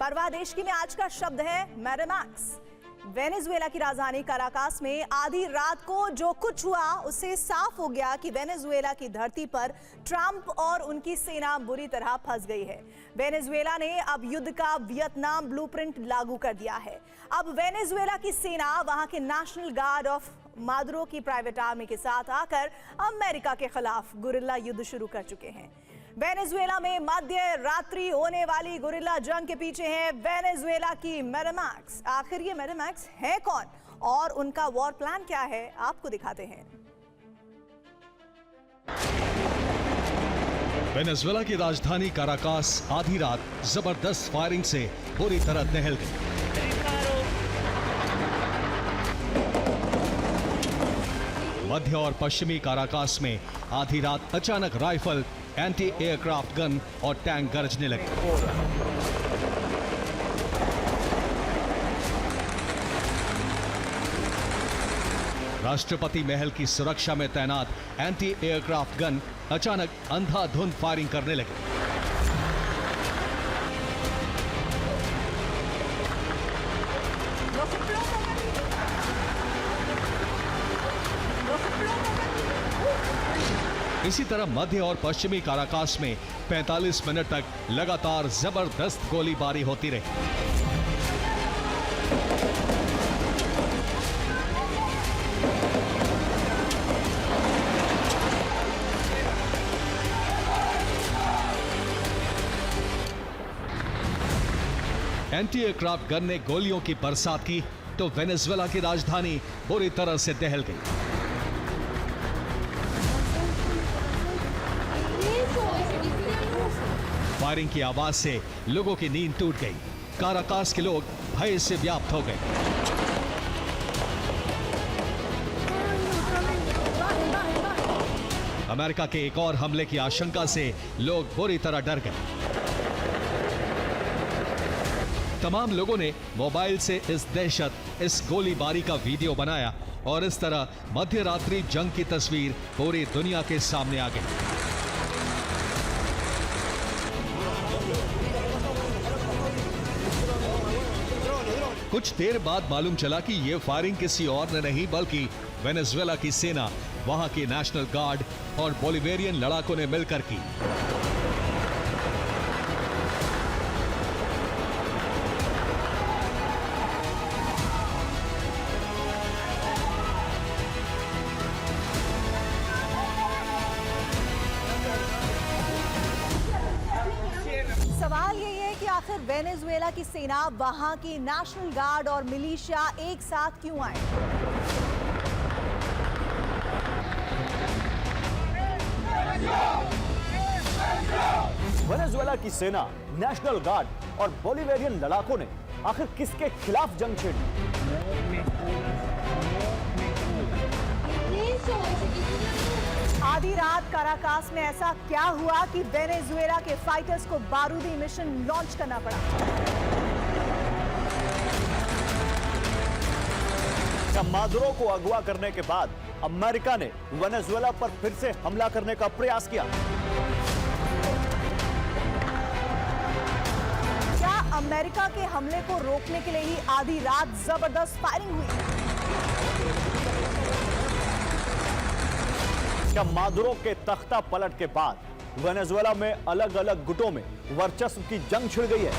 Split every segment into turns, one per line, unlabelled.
परवा देशकी में आज का शब्द है मैरामैक्स। वेनेजुएला की राजधानी काराकास में आधी रात को जो कुछ हुआ उससे साफ हो गया कि वेनेजुएला की धरती पर ट्रंप और उनकी सेना बुरी तरह फंस गई है। वेनेजुएला ने अब युद्ध का वियतनाम ब्लूप्रिंट लागू कर दिया है। अब वेनेजुएला की सेना वहां के नेशनल गार्ड ऑफ मादुरो की प्राइवेट आर्मी के साथ आकर अमेरिका के खिलाफ गुरिल्ला युद्ध शुरू कर चुके हैं। वेनेजुएला में मध्य रात्रि होने वाली गुरिल्ला जंग के पीछे है वेनेजुएला की मैरामैक्स। आखिर ये मैरामैक्स है कौन और उनका वॉर प्लान क्या है, आपको दिखाते हैं।
वेनेजुएला की राजधानी काराकास आधी रात जबरदस्त फायरिंग से पूरी तरह दहल गई। मध्य और पश्चिमी काराकास में आधी रात अचानक राइफल, एंटी एयरक्राफ्ट गन और टैंक गरजने लगे। राष्ट्रपति महल की सुरक्षा में तैनात एंटी एयरक्राफ्ट गन अचानक अंधाधुंध फायरिंग करने लगे। इसी तरह मध्य और पश्चिमी काराकास में 45 मिनट तक लगातार जबरदस्त गोलीबारी होती रही। एंटी एयरक्राफ्ट गन ने गोलियों की बरसात की तो वेनेजुएला की राजधानी बुरी तरह से दहल गई। फायरिंग की आवाज से लोगों की नींद टूट गई। काराकास के लोग भय से व्याप्त हो गए। अमेरिका के एक और हमले की आशंका से लोग बुरी तरह डर गए। तमाम लोगों ने मोबाइल से इस दहशत, इस गोलीबारी का वीडियो बनाया और इस तरह मध्य रात्रि जंग की तस्वीर पूरी दुनिया के सामने आ गई। कुछ देर बाद मालूम चला कि यह फायरिंग किसी और ने नहीं बल्कि वेनेजुएला की सेना, वहां के नेशनल गार्ड और बोलिवेरियन लड़ाकों ने मिलकर की।
सवाल यही है कि आखिर वेनेजुएला की सेना, वहां की नेशनल गार्ड और मिलिशिया एक साथ क्यों आए?
वेनेजुएला की सेना, नेशनल गार्ड और बोलिवेरियन लड़ाकों ने आखिर किसके खिलाफ जंग छेड़ी?
आधी रात काराकास में ऐसा क्या हुआ कि वेनेजुएला के फाइटर्स को बारूदी मिशन लॉन्च करना पड़ा?
क्या मादुरो को अगवा करने के बाद अमेरिका ने वेनेजुएला पर फिर से हमला करने का प्रयास किया?
क्या अमेरिका के हमले को रोकने के लिए ही आधी रात जबरदस्त फायरिंग हुई?
क्या मादुरो के तख्ता पलट के बाद वेनेजुएला में अलग अलग गुटों में वर्चस्व की जंग छिड़ गई है?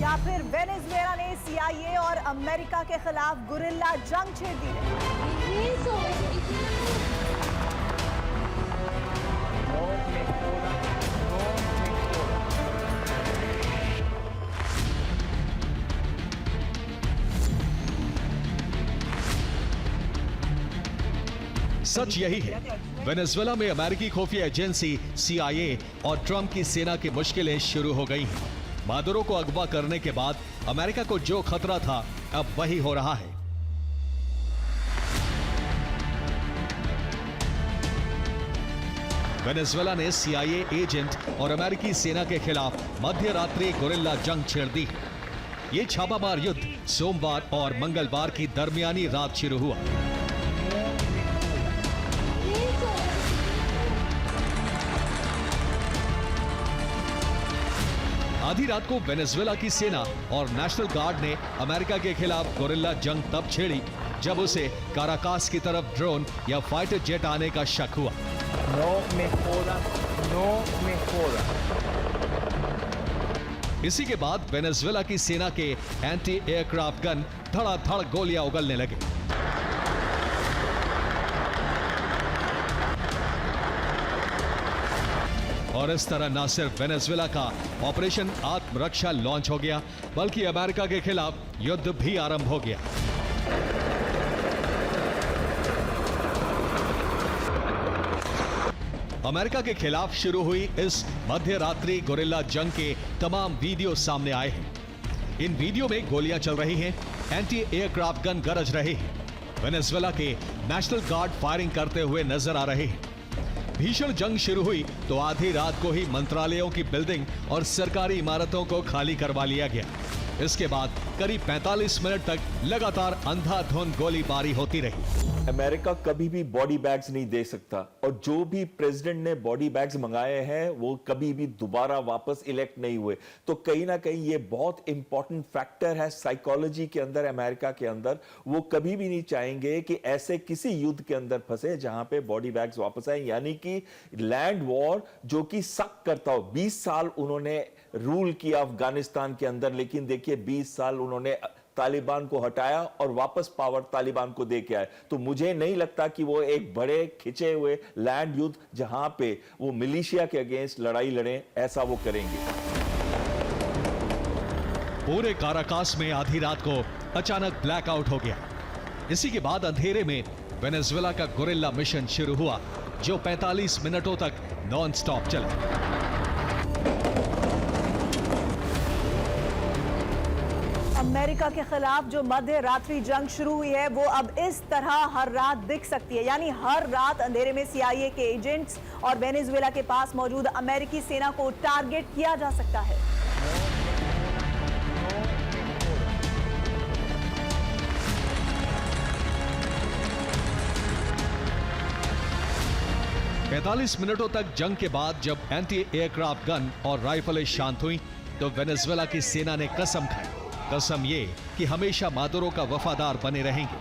या फिर वेनेजुएला ने CIA और अमेरिका के खिलाफ गुरिल्ला जंग छेड़ दी है?
सच यही है, वेनेजुएला में अमेरिकी खुफिया एजेंसी CIA और ट्रंप की सेना की मुश्किलें शुरू हो गई हैं। मादुरो को अगवा करने के बाद अमेरिका को जो खतरा था अब वही हो रहा है। वेनेजुएला ने CIA एजेंट और अमेरिकी सेना के खिलाफ मध्य रात्रि गुरिल्ला जंग छेड़ दी। ये छापामार युद्ध सोमवार और मंगलवार की दरमियानी रात शुरू हुआ। आधी रात को वेनेजुएला की सेना और नेशनल गार्ड ने अमेरिका के खिलाफ गोरिल्ला जंग तब छेड़ी जब उसे काराकास की तरफ ड्रोन या फाइटर जेट आने का शक हुआ।
No me jodas, no me jodas.
इसी के बाद वेनेजुएला की सेना के एंटी एयरक्राफ्ट गन धड़ाधड़ गोलियां उगलने लगे। और इस तरह न सिर्फ वेनेजुएला का ऑपरेशन आत्मरक्षा लॉन्च हो गया, बल्कि अमेरिका के खिलाफ युद्ध भी आरंभ हो गया। अमेरिका के खिलाफ शुरू हुई इस मध्य रात्रि गोरिल्ला जंग के तमाम वीडियो सामने आए हैं। इन वीडियो में गोलियां चल रही हैं, एंटी एयरक्राफ्ट गन गरज रहे हैं, वेनेजुएला के नेशनल गार्ड फायरिंग करते हुए नजर आ रहे हैं। भीषण जंग शुरू हुई तो आधी रात को ही मंत्रालयों की बिल्डिंग और सरकारी इमारतों को खाली करवा लिया गया। इसके बाद करीब 45 मिनट तक लगातार अंधाधुंध गोलीबारी होती रही।
अमेरिका कभी भी बॉडी बैग्स नहीं दे सकता, और जो भी प्रेसिडेंट ने बॉडी बैग्स मंगाए हैं वो कभी भी दोबारा वापस इलेक्ट नहीं हुए। तो कहीं ना कहीं ये बहुत इंपॉर्टेंट फैक्टर है साइकोलॉजी के अंदर, अमेरिका के अंदर। वो कभी भी नहीं चाहेंगे कि ऐसे किसी युद्ध के अंदर फंसे जहां पे बॉडी बैग्स वापस आए, यानी कि लैंड वॉर जो कि सक करता हो। 20 साल उन्होंने रूल किया अफगानिस्तान के अंदर, लेकिन देखिए 20 साल उन्होंने तालिबान को हटाया और वापस पावर तालिबान को दे के आए। तो मुझे नहीं लगता कि वो एक बड़े खिंचे हुए लैंड युद्ध जहां पे वो मिलिशिया के अगेंस्ट लड़ाई लड़े, ऐसा वो करेंगे।
पूरे काराकास में आधी रात को अचानक ब्लैकआउट हो गया। इसी के बाद अंधेरे में वेनेजुएला का गोरिल्ला मिशन शुरू हुआ, जो 45 मिनटों तक नॉन स्टॉप चला।
अमेरिका के खिलाफ जो मध्य रात्रि जंग शुरू हुई है वो अब इस तरह हर रात दिख सकती है, यानी हर रात अंधेरे में CIA के एजेंट्स और वेनेजुएला के पास मौजूद अमेरिकी सेना को टारगेट किया जा सकता है।
45 मिनटों तक जंग के बाद जब एंटी एयरक्राफ्ट गन और राइफलें शांत हुई तो वेनेजुएला की सेना ने कसम खाई। कसम ये कि हमेशा मादुरो का वफादार बने रहेंगे,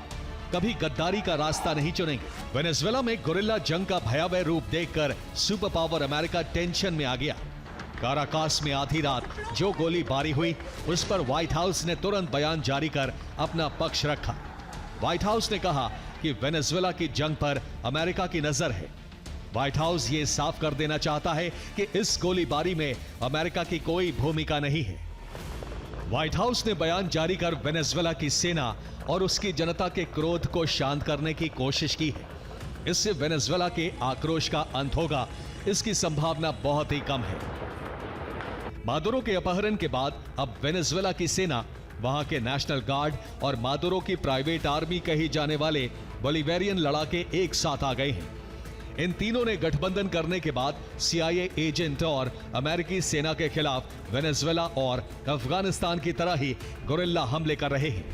कभी गद्दारी का रास्ता नहीं चुनेंगे। वेनेजुएला में गोरिल्ला जंग का भयावह रूप देखकर सुपर पावर अमेरिका टेंशन में आ गया। काराकास में आधी रात जो गोलीबारी हुई उस पर व्हाइट हाउस ने तुरंत बयान जारी कर अपना पक्ष रखा। व्हाइट हाउस ने कहा कि वेनेजुएला की जंग पर अमेरिका की नजर है। व्हाइट हाउस ये साफ कर देना चाहता है कि इस गोलीबारी में अमेरिका की कोई भूमिका नहीं है। व्हाइट हाउस ने बयान जारी कर वेनेजुएला की सेना और उसकी जनता के क्रोध को शांत करने की कोशिश की है। इससे वेनेजुएला के आक्रोश का अंत होगा, इसकी संभावना बहुत ही कम है। मादुरो के अपहरण के बाद अब वेनेजुएला की सेना, वहां के नेशनल गार्ड और मादुरो की प्राइवेट आर्मी कही जाने वाले बोलिवेरियन लड़ाके एक साथ आ गए हैं। इन तीनों ने गठबंधन करने के बाद CIA एजेंट और अमेरिकी सेना के खिलाफ वेनेजुएला और अफगानिस्तान की तरह ही गोरिल्ला हमले कर रहे हैं।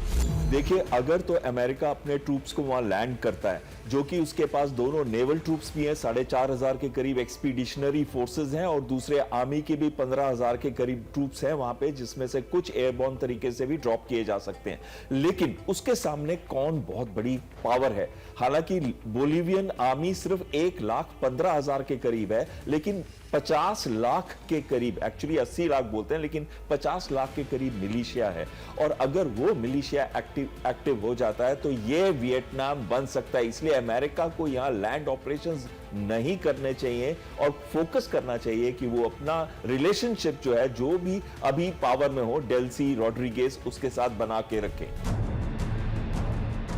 देखिए, अगर तो अमेरिका अपने ट्रूप्स को वहां लैंड करता है, जो कि उसके पास दोनों नेवल ट्रूप्स भी हैं, 4,500 के करीब एक्सपीडिशनरी फोर्सेस हैं, और दूसरे आर्मी के भी 15,000 के करीब ट्रूप्स हैं वहां पे, जिसमें से कुछ एयरबॉर्न तरीके से भी ड्रॉप किए जा सकते हैं। लेकिन उसके सामने कौन बहुत बड़ी पावर है? हालांकि बोलिवियन आर्मी सिर्फ 1,15,000 के करीब है, लेकिन 50 लाख के करीब, एक्चुअली 80 लाख बोलते हैं, लेकिन 50 लाख के करीब मिलिशिया है। और अगर वो मिलिशिया एक्टिव हो जाता है तो ये वियतनाम बन सकता है। इसलिए अमेरिका को यहां लैंड ऑपरेशंस नहीं करने चाहिए और फोकस करना चाहिए कि वो अपना रिलेशनशिप जो है, जो भी अभी पावर में हो, डेल्सी रोड्रिगेज, उसके साथ बना के रखें।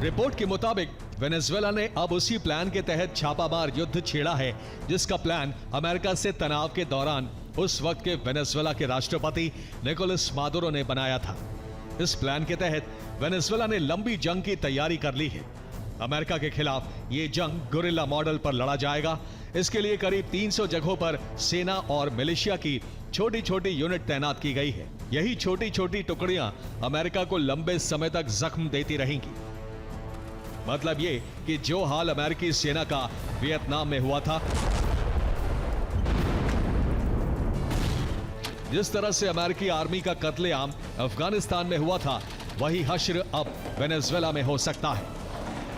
रिपोर्ट के मुताबिक वेनेजुएला ने अब उसी प्लान के तहत छापामार युद्ध छेड़ा है, जिसका प्लान अमेरिका से तनाव के दौरान उस वक्त के वेनेजुएला के राष्ट्रपति निकोलस मादुरो ने बनाया था। इस प्लान के तहत वेनेजुएला ने लंबी जंग की तैयारी कर ली है। अमेरिका के खिलाफ ये जंग गोरिल्ला मॉडल पर लड़ा जाएगा। इसके लिए करीब 300 जगहों पर सेना और मिलिशिया की छोटी छोटी यूनिट तैनात की गई है। यही छोटी छोटी टुकड़ियां अमेरिका को लंबे समय तक जख्म देती रहेंगी। मतलब ये कि जो हाल अमेरिकी सेना का वियतनाम में हुआ था, जिस तरह से अमेरिकी आर्मी का कत्लेआम अफगानिस्तान में हुआ था, वही हश्र अब वेनेजुएला में हो सकता है।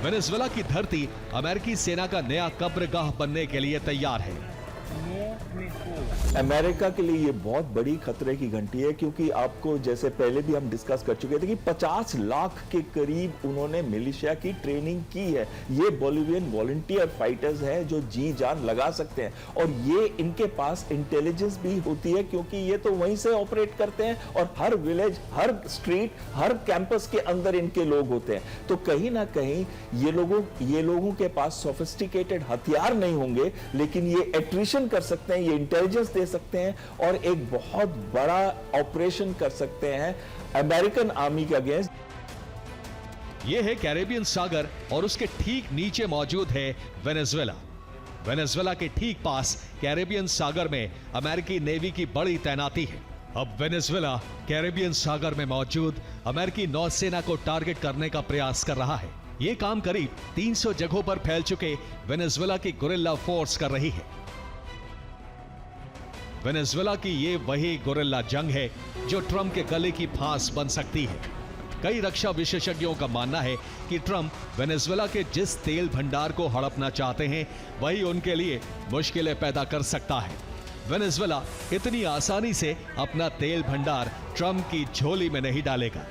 वेनेजुएला की धरती अमेरिकी सेना का नया कब्रगाह बनने के लिए तैयार है।
नो में हो।
अमेरिका के लिए ये बहुत बड़ी खतरे की घंटी है, क्योंकि आपको जैसे पहले भी हम डिस्कस कर चुके थे कि 50 लाख के करीब उन्होंने मिलिशिया की ट्रेनिंग की है। ये बोलिवियन वॉलंटियर फाइटर्स हैं जो जी जान लगा सकते हैं, और ये इनके पास इंटेलिजेंस भी होती है, क्योंकि ये तो वहीं से ऑपरेट करते हैं और हर विलेज, हर स्ट्रीट, हर कैंपस के अंदर इनके लोग होते हैं। तो कहीं ना कहीं ये लोगों के पास सोफिस्टिकेटेड हथियार नहीं होंगे, लेकिन ये एट्रिशन कर सकते हैं, ये इंटेलिजेंस दे सकते हैं और एक बहुत बड़ा ऑपरेशन कर सकते हैं अमेरिकन आर्मी के अगेंस्ट।
यह है कैरेबियन सागर और उसके ठीक नीचे मौजूद है वेनेजुएला। वेनेजुएला के ठीक पास कैरेबियन सागर में अमेरिकी नेवी की बड़ी तैनाती है। अब वेनेजुएला कैरेबियन सागर में मौजूद अमेरिकी नौसेना को टारगेट करने का प्रयास कर रहा है। यह काम करीब 300 जगहों पर फैल चुके वेनेजुएला की गुरिल्ला फोर्स कर रही है। वेनेजुएला की ये वही गुरिल्ला जंग है जो ट्रंप के गले की फांस बन सकती है। कई रक्षा विशेषज्ञों का मानना है कि ट्रंप वेनेजुएला के जिस तेल भंडार को हड़पना चाहते हैं, वही उनके लिए मुश्किलें पैदा कर सकता है। वेनेजुएला इतनी आसानी से अपना तेल भंडार ट्रंप की झोली में नहीं डालेगा।